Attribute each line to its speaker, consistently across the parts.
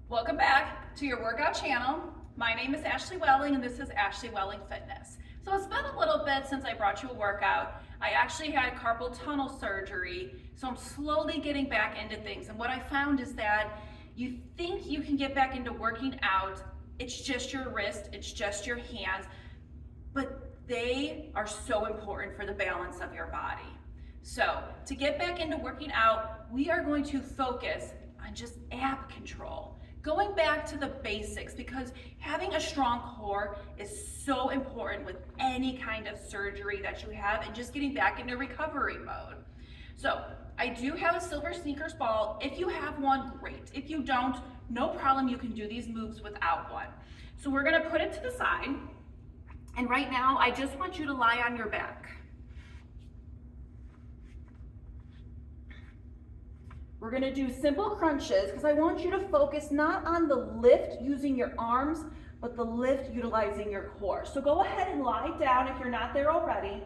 Speaker 1: Welcome back to your workout channel. My name is Ashley Welling and this is Ashley Welling Fitness. So it's been a little bit since I brought you a workout. I actually had carpal tunnel surgery, so I'm slowly getting back into things. And what I found is that you think you can get back into working out, it's just your wrist, it's just your hands, but they are so important for the balance of your body. So to get back into working out, we are going to focus on just ab control. Going back to the basics, because having a strong core is so important with any kind of surgery that you have and just getting back into recovery mode. So I do have a silver sneakers ball. If you have one, great. If you don't, no problem, you can do these moves without one. So we're gonna put it to the side. And right now, I just want you to lie on your back. We're gonna do simple crunches because I want you to focus not on the lift using your arms, but the lift utilizing your core. So go ahead and lie down if you're not there already.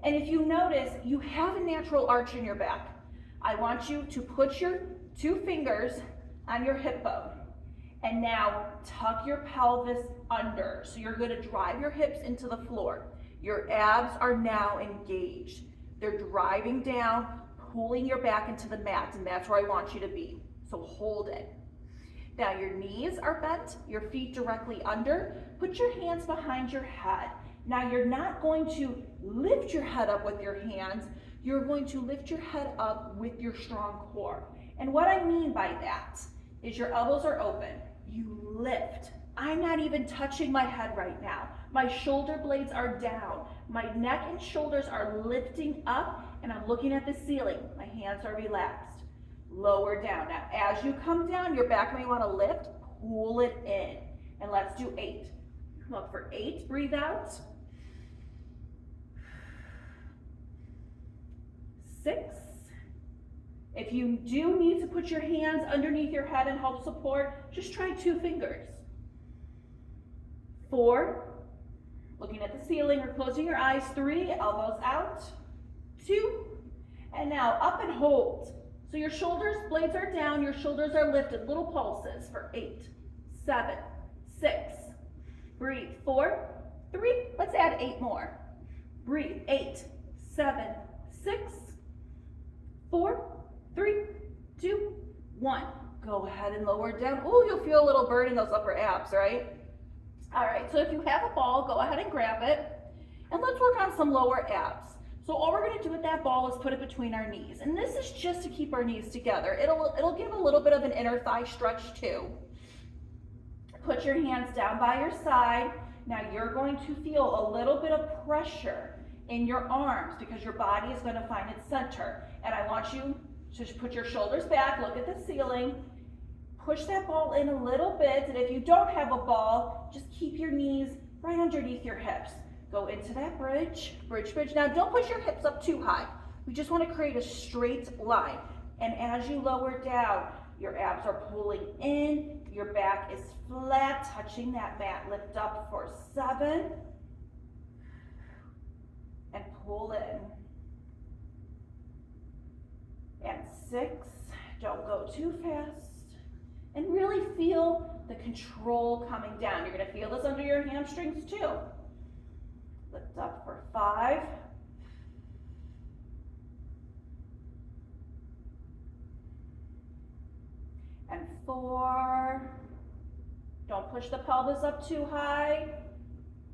Speaker 1: And if you notice, you have a natural arch in your back. I want you to put your 2 fingers on your hip bone. And now tuck your pelvis under. So you're gonna drive your hips into the floor. Your abs are now engaged. They're driving down, pulling your back into the mat, and that's where I want you to be. So hold it. Now your knees are bent, your feet directly under. Put your hands behind your head. Now you're not going to lift your head up with your hands, you're going to lift your head up with your strong core. And what I mean by that is your elbows are open. You lift. I'm not even touching my head right now. My shoulder blades are down. My neck and shoulders are lifting up and I'm looking at the ceiling. My hands are relaxed. Lower down. Now, as you come down, your back may want to lift, pull it in. And let's do 8. Come up for 8, breathe out. 6. If you do need to put your hands underneath your head and help support, just try 2 fingers. 4, looking at the ceiling or closing your eyes. 3, elbows out. 2, and now up and hold. So your shoulders blades are down, your shoulders are lifted, little pulses for 8, 7, 6, breathe, 4, 3, let's add 8 more. Breathe, 8, 7, 6, 4, 3, 2, 1. Go ahead and lower down. Oh, you'll feel a little burn in those upper abs, right? All right, so if you have a ball, go ahead and grab it. And let's work on some lower abs. So all we're gonna do with that ball is put it between our knees. And this is just to keep our knees together. It'll give a little bit of an inner thigh stretch too. Put your hands down by your side. Now you're going to feel a little bit of pressure in your arms because your body is gonna find its center. And I want you to put your shoulders back, look at the ceiling, push that ball in a little bit. And if you don't have a ball, just keep your knees right underneath your hips. Go into that bridge, bridge, bridge. Now don't push your hips up too high. We just want to create a straight line. And as you lower down, your abs are pulling in, your back is flat, touching that mat. Lift up for 7, and pull in. And 6, don't go too fast. And really feel the control coming down. You're gonna feel this under your hamstrings too. Lift up for 5. And 4. Don't push the pelvis up too high.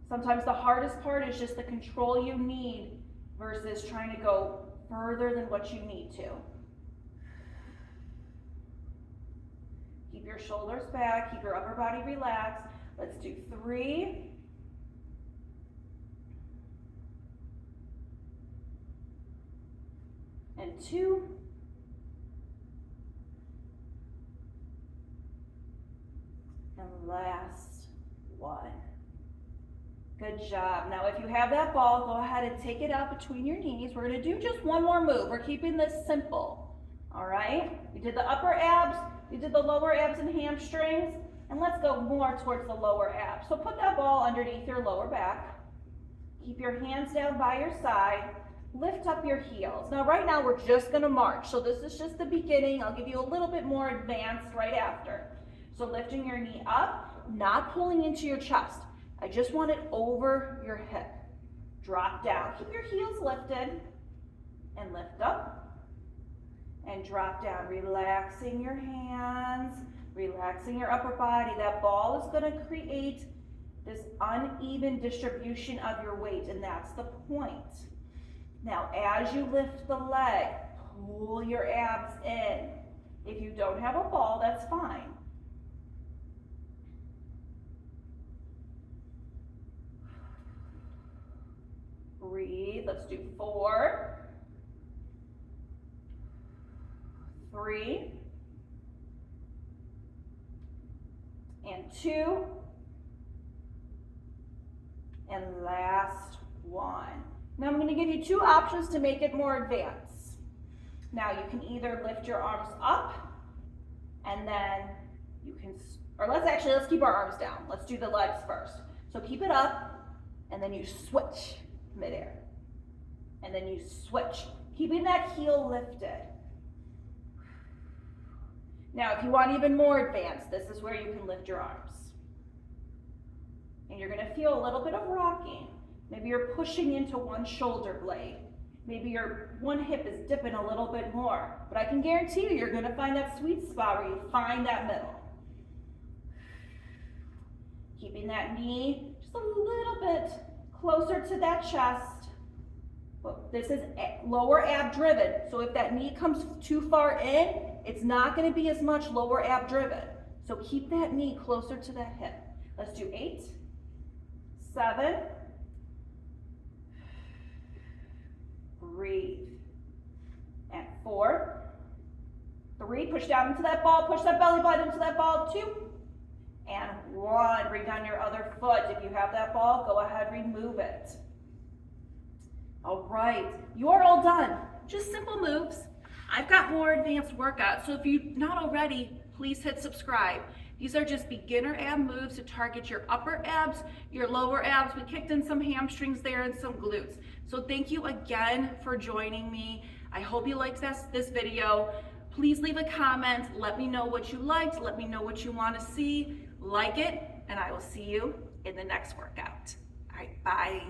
Speaker 1: Sometimes the hardest part is just the control you need versus trying to go further than what you need to. Keep your shoulders back, keep your upper body relaxed. Let's do 3. And 2. And last 1. Good job. Now if you have that ball, go ahead and take it out between your knees. We're gonna do just one more move. We're keeping this simple, all right? We did the upper abs, we did the lower abs and hamstrings, and let's go more towards the lower abs. So put that ball underneath your lower back. Keep your hands down by your side. Lift up your heels. Now right now we're just gonna march. So this is just the beginning. I'll give you a little bit more advanced right after. So lifting your knee up, not pulling into your chest. I just want it over your hip. Drop down. Keep your heels lifted and lift up and drop down. Relaxing your hands, relaxing your upper body. That ball is going to create this uneven distribution of your weight, and that's the point. Now, as you lift the leg, pull your abs in. If you don't have a ball, that's fine. Breathe. Let's do 4, 3, and 2, and last 1. Now I'm going to give you 2 options to make it more advanced. Now you can either lift your arms up, and then you can, or let's keep our arms down. Let's do the legs first. So keep it up, and then you switch midair. And then you switch, keeping that heel lifted. Now, if you want even more advanced, this is where you can lift your arms. And you're going to feel a little bit of rocking. Maybe you're pushing into one shoulder blade. Maybe your one hip is dipping a little bit more. But I can guarantee you, you're going to find that sweet spot where you find that middle. Keeping that knee just a little bit closer to that chest. But this is lower ab driven. So if that knee comes too far in, it's not going to be as much lower ab driven. So keep that knee closer to that hip. Let's do 8, 7, breathe, and 4, 3, push down into that ball, push that belly button into that ball, 2, and 1. Bring down your other foot. If you have that ball, go ahead, remove it. All right, you are all done. Just simple moves. I've got more advanced workouts, so if you're not already, please hit subscribe. These are just beginner ab moves to target your upper abs, your lower abs. We kicked in some hamstrings there and some glutes. So thank you again for joining me. I hope you liked this video. Please leave a comment. Let me know what you liked. Let me know what you want to see. Like it, and I will see you in the next workout. All right, bye.